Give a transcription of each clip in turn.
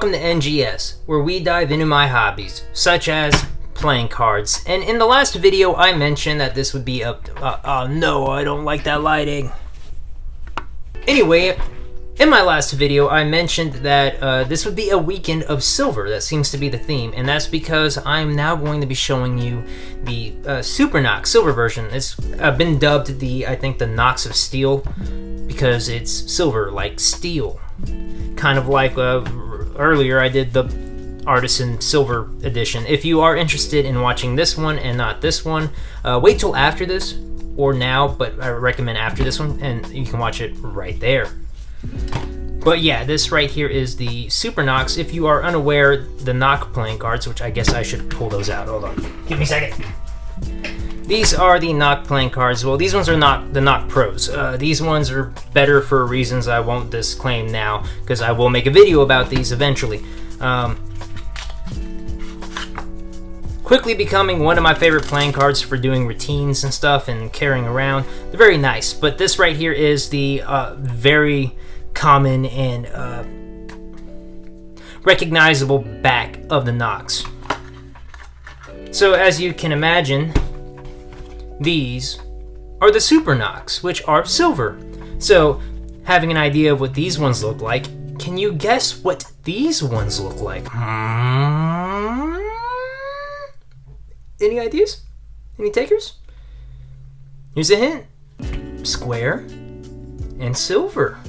welcome to NGS, where we dive into my hobbies, such as playing cards. And in the last video, I mentioned that this would be oh no, I don't like that lighting. Anyway, in my last video, I mentioned that this would be a weekend of silver. That seems to be the theme, and that's because I'm now going to be showing you the Super NOC silver version. It's been dubbed I think the NOCs of steel, because it's silver like steel. Kind of like earlier I did the Artisan Silver Edition. If you are interested in watching this one and not this one, wait till after this, or now, but I recommend after this one, and you can watch it right there. But yeah, this right here is the Super NOCs. If you are unaware, the NOC playing cards, which I guess I should pull those out. Hold on. Give me a second. These are the NOC playing cards. Well, these ones are not the NOC Pros. These ones are better for reasons I won't disclaim now, because I will make a video about these eventually. Quickly becoming one of my favorite playing cards for doing routines and stuff and carrying around. They're very nice, but this right here is the very common and recognizable back of the NOCs. So as you can imagine, these are the Super NOCs, which are silver. So having an idea of what these ones look like, can you guess what these ones look like? Any ideas? Any takers? Here's a hint. Square and silver.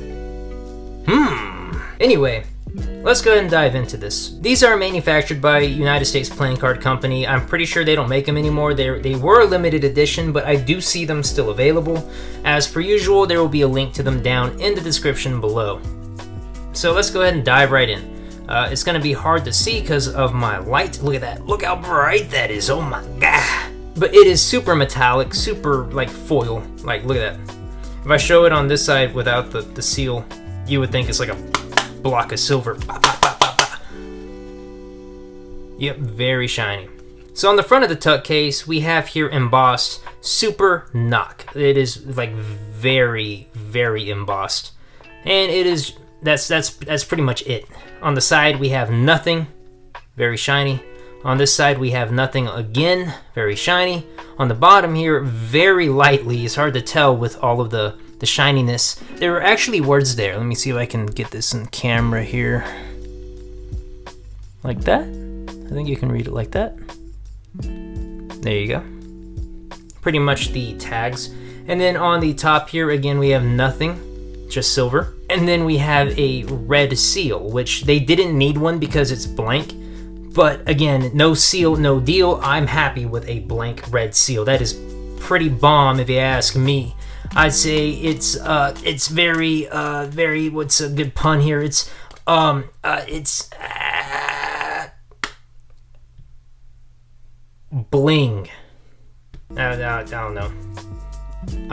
Anyway, let's go ahead and dive into this. These are manufactured by United States Playing Card Company. I'm pretty sure they don't make them anymore. They were a limited edition, but I do see them still available. As per usual, there will be a link to them down in the description below. So let's go ahead and dive right in. It's going to be hard to see because of my light. Look at that. Look how bright that is. Oh my god. But it is super metallic, super like foil. Like, look at that. If I show it on this side without the seal, you would think it's like a block of silver. Yep, very shiny. So on the front of the tuck case, we have here embossed Super NOC. It is like very, very embossed. And it is, that's pretty much it. On the side, we have nothing, very shiny. On this side, we have nothing again, very shiny. On the bottom here, very lightly, it's hard to tell with all of the shininess. There are actually words there. Let me see if I can get this in camera here. Like that? I think you can read it like that. There you go. Pretty much the tags. And then on the top here, again, we have nothing, just silver. And then we have a red seal, which they didn't need one because it's blank. But again, no seal, no deal. I'm happy with a blank red seal. That is pretty bomb if you ask me. I'd say it's very, what's a good pun here? It's bling. I don't know.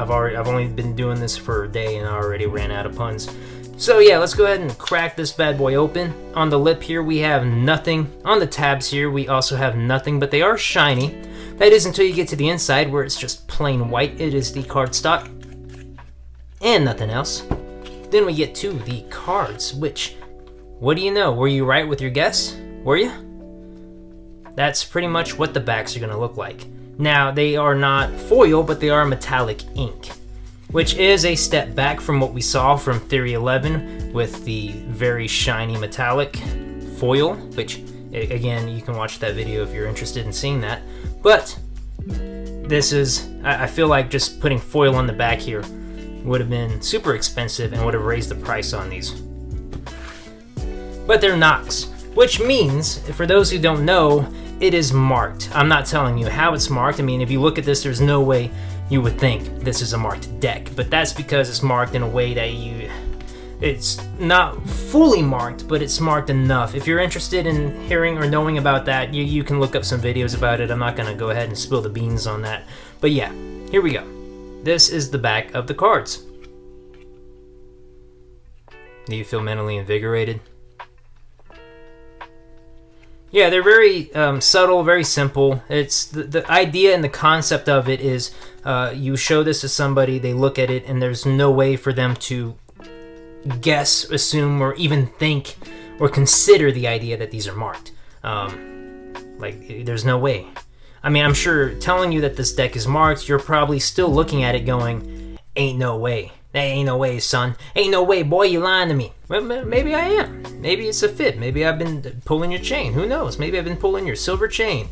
I've only been doing this for a day and I already ran out of puns. So yeah, let's go ahead and crack this bad boy open. On the lip here, we have nothing. On the tabs here, we also have nothing, but they are shiny. That is until you get to the inside where it's just plain white. It is the cardstock and nothing else. Then we get to the cards, which, what do you know? Were you right with your guess? Were you? That's pretty much what the backs are going to look like. Now, they are not foil, but they are metallic ink, which is a step back from what we saw from Theory 11 with the very shiny metallic foil, which, again, you can watch that video if you're interested in seeing that. But this is, I feel like just putting foil on the back here would have been super expensive and would have raised the price on these. But they're NOCs, which means, for those who don't know, it is marked. I'm not telling you how it's marked. I mean, if you look at this, there's no way you would think this is a marked deck, but that's because it's marked in a way that it's not fully marked, but it's marked enough. If you're interested in hearing or knowing about that, you can look up some videos about it. I'm not gonna go ahead and spill the beans on that. But yeah, here we go. This is the back of the cards. Do you feel mentally invigorated? Yeah, they're very subtle, very simple. It's the idea and the concept of it is you show this to somebody, they look at it, and there's no way for them to guess, assume, or even think or consider the idea that these are marked. Like, there's no way. I mean, I'm sure telling you that this deck is marked, you're probably still looking at it going, ain't no way. That ain't no way, son. Ain't no way, boy, you lying to me. Well, maybe I am. Maybe it's a fib. Maybe I've been pulling your chain. Who knows? Maybe I've been pulling your silver chain.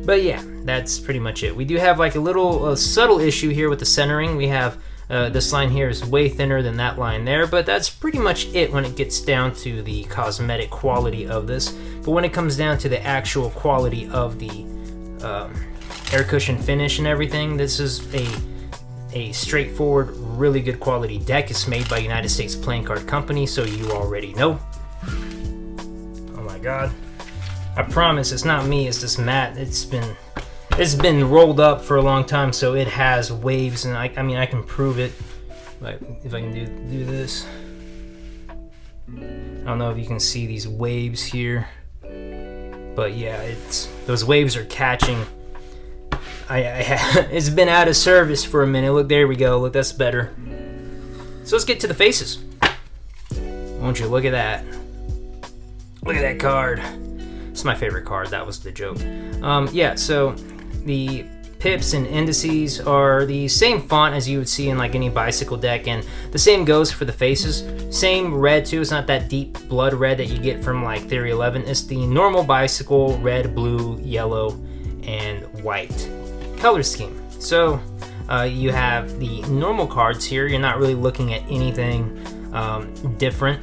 But yeah, that's pretty much it. We do have like a little subtle issue here with the centering. We have this line here is way thinner than that line there, but that's pretty much it when it gets down to the cosmetic quality of this. But when it comes down to the actual quality of the air cushion finish and everything, this is a straightforward, really good quality deck. It's made by United States Playing Card Company, so you already know. Oh my god. I promise it's not me, it's this mat. It's been rolled up for a long time, so it has waves, and I mean I can prove it. Like if I can do this. I don't know if you can see these waves here, but yeah, those waves are catching. It's been out of service for a minute. Look, there we go. Look, that's better. So let's get to the faces. Won't you look at that? Look at that card. It's my favorite card. That was the joke. Yeah, so the pips and indices are the same font as you would see in like any bicycle deck, and the same goes for the faces. Same red too. It's not that deep blood red that you get from like Theory 11. It's the normal bicycle red, blue, yellow, and white color scheme. So you have the normal cards here. You're not really looking at anything different,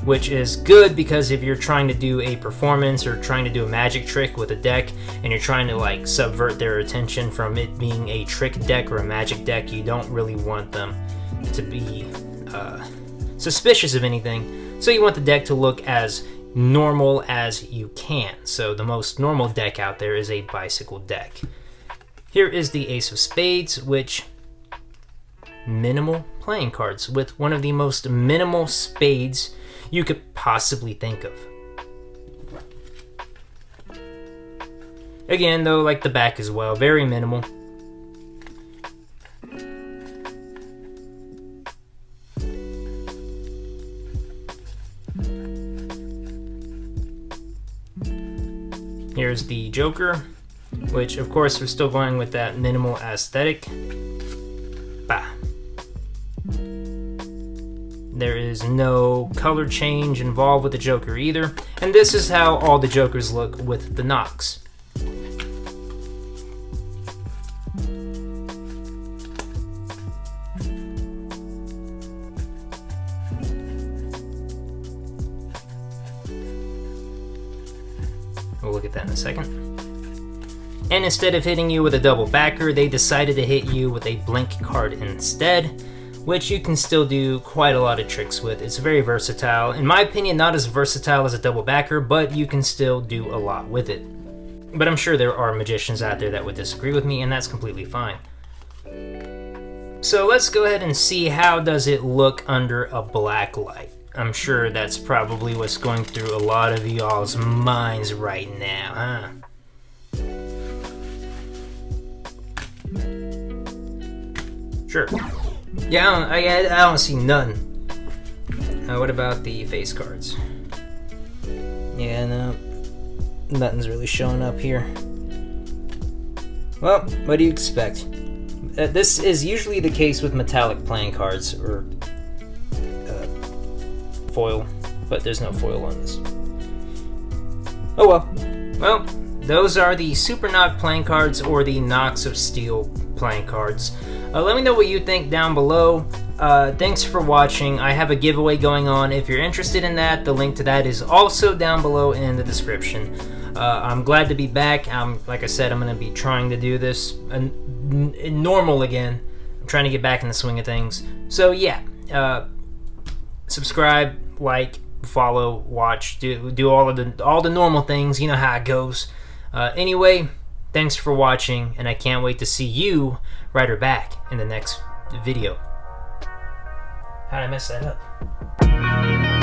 which is good because if you're trying to do a performance or trying to do a magic trick with a deck and you're trying to like subvert their attention from it being a trick deck or a magic deck, you don't really want them to be suspicious of anything. So you want the deck to look as normal as you can. So the most normal deck out there is a bicycle deck. Here is the Ace of Spades, which minimal playing cards with one of the most minimal spades you could possibly think of. Again, though, like the back as well, very minimal. Here's the Joker, which of course we're still going with that minimal aesthetic. Bah. There is no color change involved with the Joker either, and this is how all the Jokers look with the NOCs. We'll look at that in a second. And instead of hitting you with a double backer, they decided to hit you with a blank card instead, which you can still do quite a lot of tricks with. It's very versatile. In my opinion, not as versatile as a double backer, but you can still do a lot with it. But I'm sure there are magicians out there that would disagree with me, and that's completely fine. So let's go ahead and see how does it look under a black light. I'm sure that's probably what's going through a lot of y'all's minds right now, huh? Sure. Yeah, I don't see none. What about the face cards? Yeah, no. Nothing's really showing up here. Well, what do you expect? This is usually the case with metallic playing cards, or foil, but there's no foil on this. Oh well. Well, those are the Super NOC playing cards, or the NOCs of Steel playing cards. Let me know what you think down below. Thanks for watching. I have a giveaway going on. If you're interested in that, the link to that is also down below in the description. I'm glad to be back. Like I said, I'm going to be trying to do this normal again. I'm trying to get back in the swing of things. So yeah, subscribe, like, follow, watch, do all the normal things. You know how it goes. Anyway, thanks for watching, and I can't wait to see you right or back in the next video. How'd I mess that up?